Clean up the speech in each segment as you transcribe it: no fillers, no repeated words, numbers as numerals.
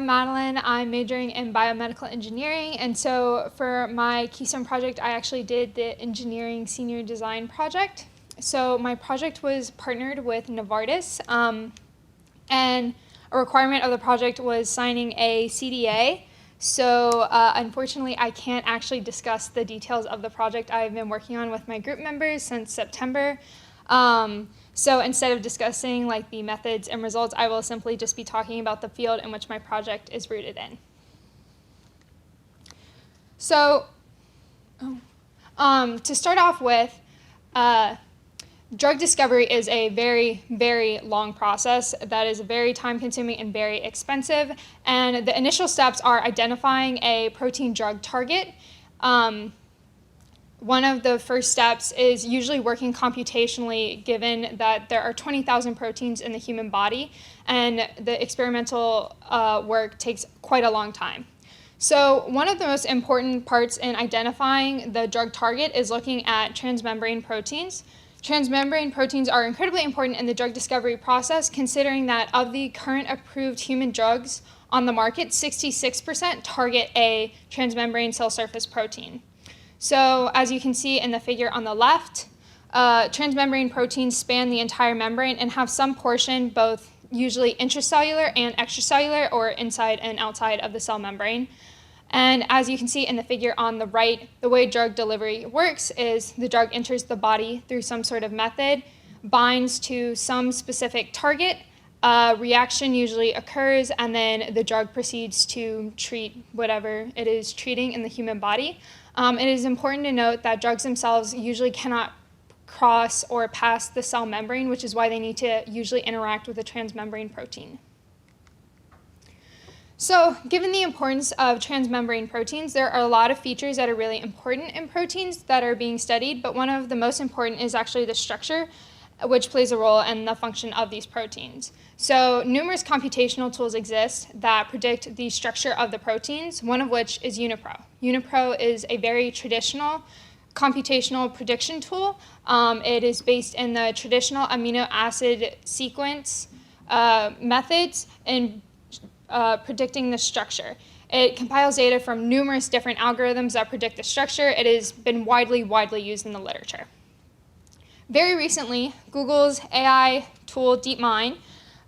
Madeline. I'm majoring in biomedical engineering, and so for my Keystone project, I actually did the engineering senior design project. So my project was partnered with Novartis, and a requirement of the project was signing a CDA. So unfortunately, I can't actually discuss the details of the project I've been working on with my group members since September. So instead of discussing like the methods and results, I will simply just be talking about the field in which my project is rooted in. So to start off with, drug discovery is a very, very long process that is very time-consuming and very expensive. And the initial steps are identifying a protein drug target. One of the first steps is usually working computationally, given that there are 20,000 proteins in the human body, and the experimental work takes quite a long time. So one of the most important parts in identifying the drug target is looking at transmembrane proteins. Transmembrane proteins are incredibly important in the drug discovery process, considering that of the current approved human drugs on the market, 66% target a transmembrane cell surface protein. So as you can see in the figure on the left, transmembrane proteins span the entire membrane and have some portion both usually intracellular and extracellular, or inside and outside of the cell membrane. And as you can see in the figure on the right, the way drug delivery works is the drug enters the body through some sort of method, binds to some specific target, reaction usually occurs, and then the drug proceeds to treat whatever it is treating in the human body. It is important to note that drugs themselves usually cannot cross or pass the cell membrane, which is why they need to usually interact with a transmembrane protein. So, given the importance of transmembrane proteins, there are a lot of features that are really important in proteins that are being studied, but one of the most important is actually the structure, which plays a role in the function of these proteins. So numerous computational tools exist that predict the structure of the proteins, one of which is UniPro. UniPro is a very traditional computational prediction tool. It is based in the traditional amino acid sequence methods in predicting the structure. It compiles data from numerous different algorithms that predict the structure. It has been widely used in the literature. Very recently, Google's AI tool DeepMind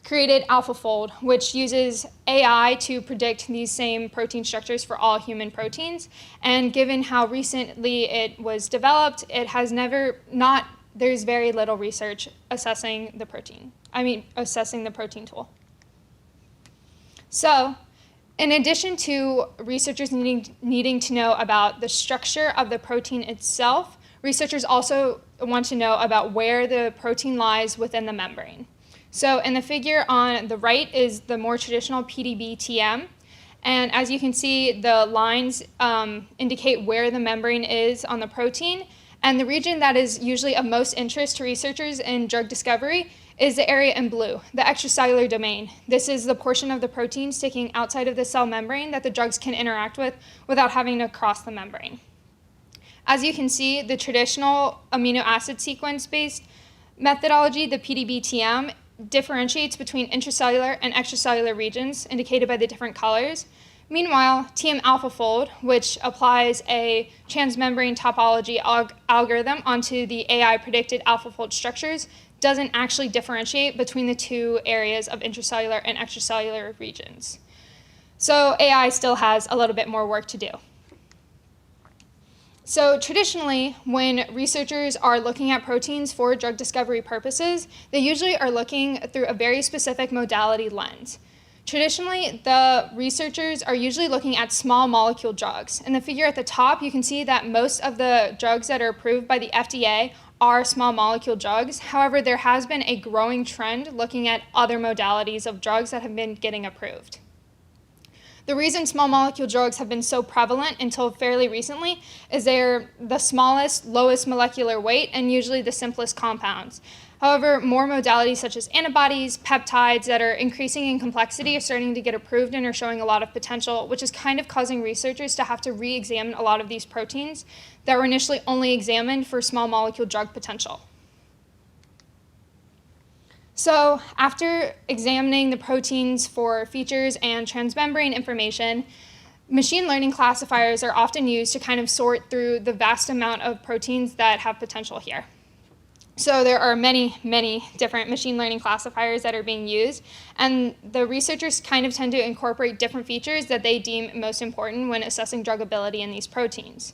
created AlphaFold, which uses AI to predict these same protein structures for all human proteins. And given how recently it was developed, it has there's very little research assessing the protein tool. So, in addition to researchers needing to know about the structure of the protein itself, researchers also want to know about where the protein lies within the membrane. So in the figure on the right is the more traditional PDB-TM. And as you can see, the lines indicate where the membrane is on the protein. And the region that is usually of most interest to researchers in drug discovery is the area in blue, the extracellular domain. This is the portion of the protein sticking outside of the cell membrane that the drugs can interact with without having to cross the membrane. As you can see, the traditional amino acid sequence-based methodology, the PDB-TM, differentiates between intracellular and extracellular regions indicated by the different colors. Meanwhile, TM AlphaFold, which applies a transmembrane topology algorithm onto the AI-predicted AlphaFold structures, doesn't actually differentiate between the two areas of intracellular and extracellular regions. So AI still has a little bit more work to do. So traditionally, when researchers are looking at proteins for drug discovery purposes, they usually are looking through a very specific modality lens. Traditionally, the researchers are usually looking at small molecule drugs. In the figure at the top, you can see that most of the drugs that are approved by the FDA are small molecule drugs. However, there has been a growing trend looking at other modalities of drugs that have been getting approved. The reason small molecule drugs have been so prevalent until fairly recently is they're the smallest, lowest molecular weight, and usually the simplest compounds. However, more modalities such as antibodies, peptides that are increasing in complexity are starting to get approved and are showing a lot of potential, which is kind of causing researchers to have to re-examine a lot of these proteins that were initially only examined for small molecule drug potential. So after examining the proteins for features and transmembrane information, machine learning classifiers are often used to kind of sort through the vast amount of proteins that have potential here. So there are many, many different machine learning classifiers that are being used, and the researchers kind of tend to incorporate different features that they deem most important when assessing druggability in these proteins.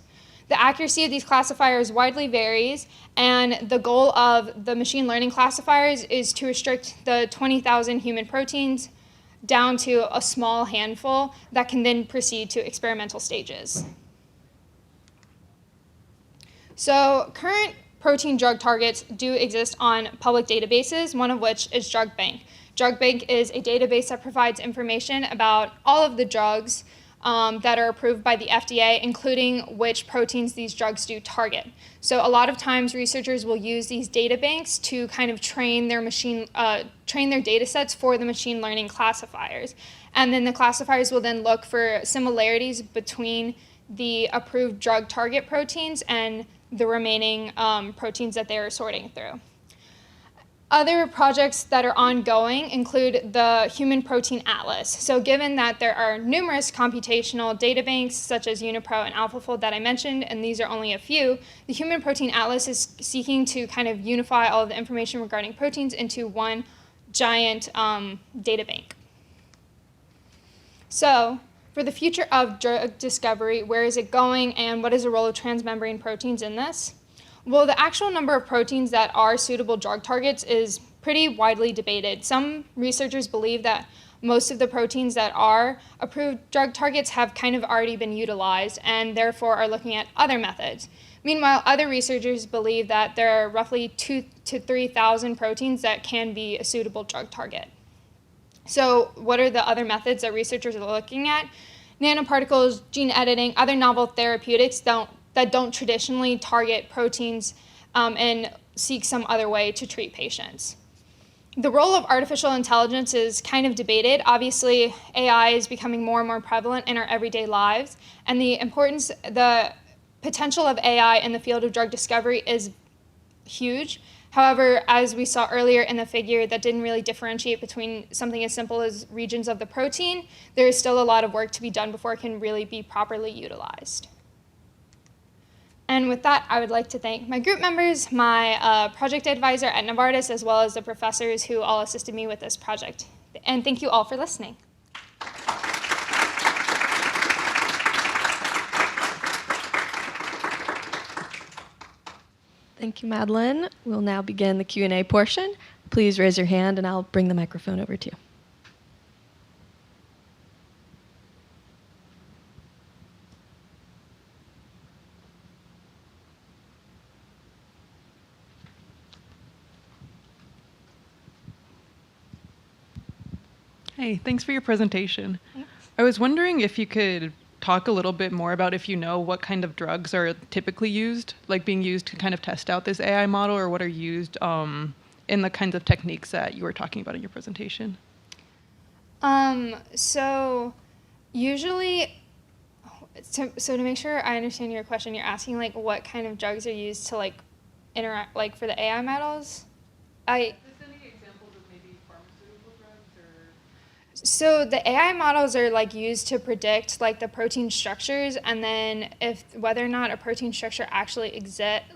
The accuracy of these classifiers widely varies, and the goal of the machine learning classifiers is to restrict the 20,000 human proteins down to a small handful that can then proceed to experimental stages. So current protein drug targets do exist on public databases, one of which is DrugBank. DrugBank is a database that provides information about all of the drugs that are approved by the FDA, including which proteins these drugs do target. So a lot of times researchers will use these data banks to kind of train their data sets for the machine learning classifiers. And then the classifiers will then look for similarities between the approved drug target proteins and the remaining proteins that they are sorting through. Other projects that are ongoing include the Human Protein Atlas. So given that there are numerous computational databanks such as UniPro and AlphaFold that I mentioned, and these are only a few, the Human Protein Atlas is seeking to kind of unify all of the information regarding proteins into one giant databank. So for the future of drug discovery, where is it going and what is the role of transmembrane proteins in this? Well, the actual number of proteins that are suitable drug targets is pretty widely debated. Some researchers believe that most of the proteins that are approved drug targets have kind of already been utilized and therefore are looking at other methods. Meanwhile, other researchers believe that there are roughly 2,000 to 3,000 proteins that can be a suitable drug target. So what are the other methods that researchers are looking at? Nanoparticles, gene editing, other novel therapeutics that don't traditionally target proteins and seek some other way to treat patients. The role of artificial intelligence is kind of debated. Obviously, AI is becoming more and more prevalent in our everyday lives, and the potential of AI in the field of drug discovery is huge. However, as we saw earlier in the figure that didn't really differentiate between something as simple as regions of the protein, there is still a lot of work to be done before it can really be properly utilized. And with that, I would like to thank my group members, my project advisor at Novartis, as well as the professors who all assisted me with this project. And thank you all for listening. Thank you, Madeline. We'll now begin the Q&A portion. Please raise your hand and I'll bring the microphone over to you. Hey, thanks for your presentation. Thanks. I was wondering if you could talk a little bit more about if you know what kind of drugs are typically used, like being used to kind of test out this AI model, or what are used in the kinds of techniques that you were talking about in your presentation. So usually, so to make sure I understand your question, you're asking like what kind of drugs are used to like interact, like for the AI models? So the AI models are like used to predict like the protein structures, and then if whether or not a protein structure actually exists,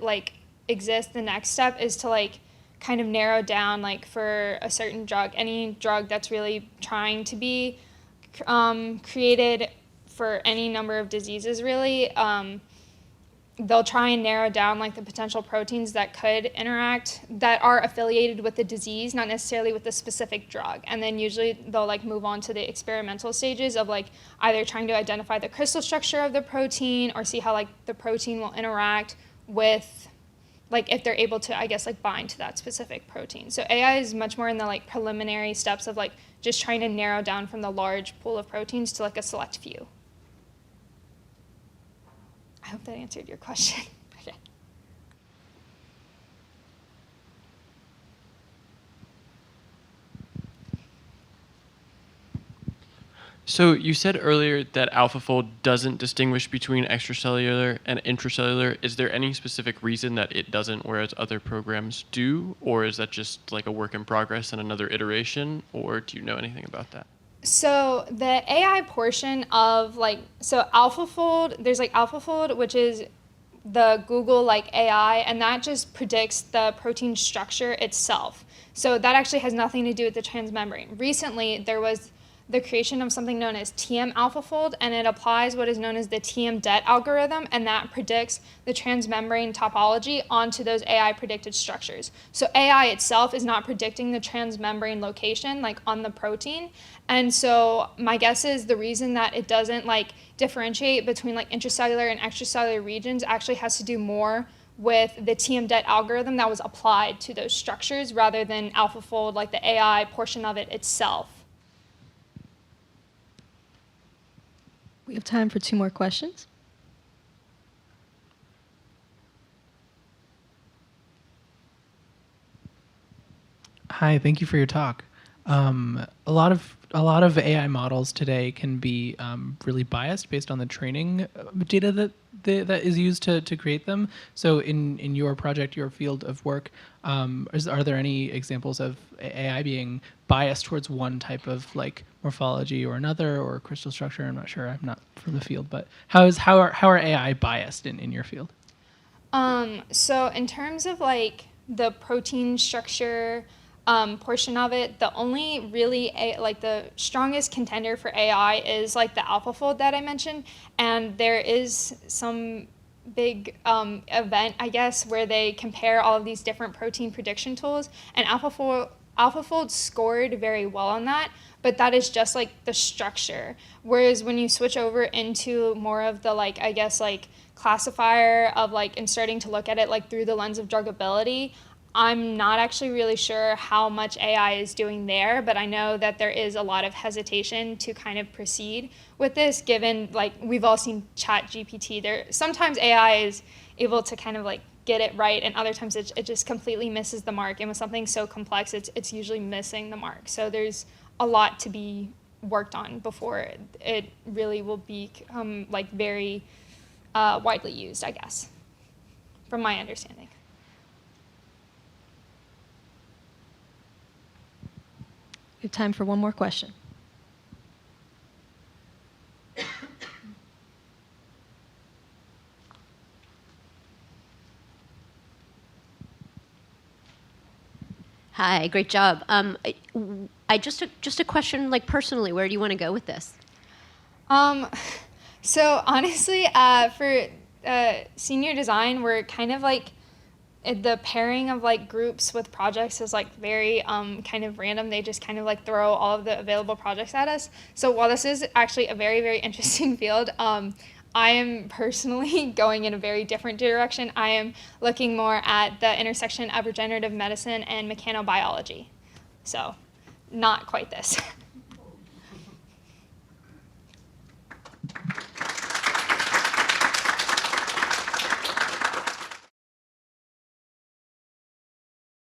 the next step is to like kind of narrow down like for a certain drug, any drug that's really trying to be created for any number of diseases really. They'll try and narrow down like the potential proteins that could interact that are affiliated with the disease, not necessarily with the specific drug. And then usually they'll like move on to the experimental stages of like either trying to identify the crystal structure of the protein or see how like the protein will interact with like if they're able to, I guess, like bind to that specific protein. So AI is much more in the like preliminary steps of like just trying to narrow down from the large pool of proteins to like a select few. I hope that answered your question. Okay. So you said earlier that AlphaFold doesn't distinguish between extracellular and intracellular. Is there any specific reason that it doesn't, whereas other programs do? Or is that just like a work in progress and another iteration? Or do you know anything about that? So the AI portion of AlphaFold, there's like AlphaFold, which is the Google like AI, and that just predicts the protein structure itself. So that actually has nothing to do with the transmembrane. Recently, there was the creation of something known as TM AlphaFold, and it applies what is known as the TM-DET algorithm, and that predicts the transmembrane topology onto those AI predicted structures. So AI itself is not predicting the transmembrane location like on the protein, and so my guess is the reason that it doesn't like differentiate between like intracellular and extracellular regions actually has to do more with the TM-DET algorithm that was applied to those structures rather than AlphaFold, like the AI portion of it itself. We have time for 2 more questions. Hi, thank you for your talk. A lot of AI models today can be really biased based on the training data that is used to create them. So in your project, your field of work, are there any examples of AI being biased towards one type of like morphology or another or crystal structure? I'm not sure. I'm not from the field, but how are AI biased in your field? So in terms of like the protein structure portion of it, the only really the strongest contender for AI is like the AlphaFold that I mentioned, and there is some big event, I guess, where they compare all of these different protein prediction tools, and AlphaFold scored very well on that, but that is just like the structure. Whereas when you switch over into more of the like, I guess, like classifier of like and starting to look at it like through the lens of druggability, I'm not actually really sure how much AI is doing there, but I know that there is a lot of hesitation to kind of proceed with this, given like we've all seen ChatGPT. There sometimes AI is able to kind of like get it right, and other times it just completely misses the mark. And with something so complex, it's usually missing the mark. So there's a lot to be worked on before it really will become like very widely used, I guess, from my understanding. We have time for 1 more question. Hi, great job. I just a question, like personally, where do you want to go with this? So honestly, for senior design, we're kind of like the pairing of like groups with projects is like very kind of random. They just kind of like throw all of the available projects at us. So while this is actually a very, very interesting field, I am personally going in a very different direction. I am looking more at the intersection of regenerative medicine and mechanobiology. So not quite this.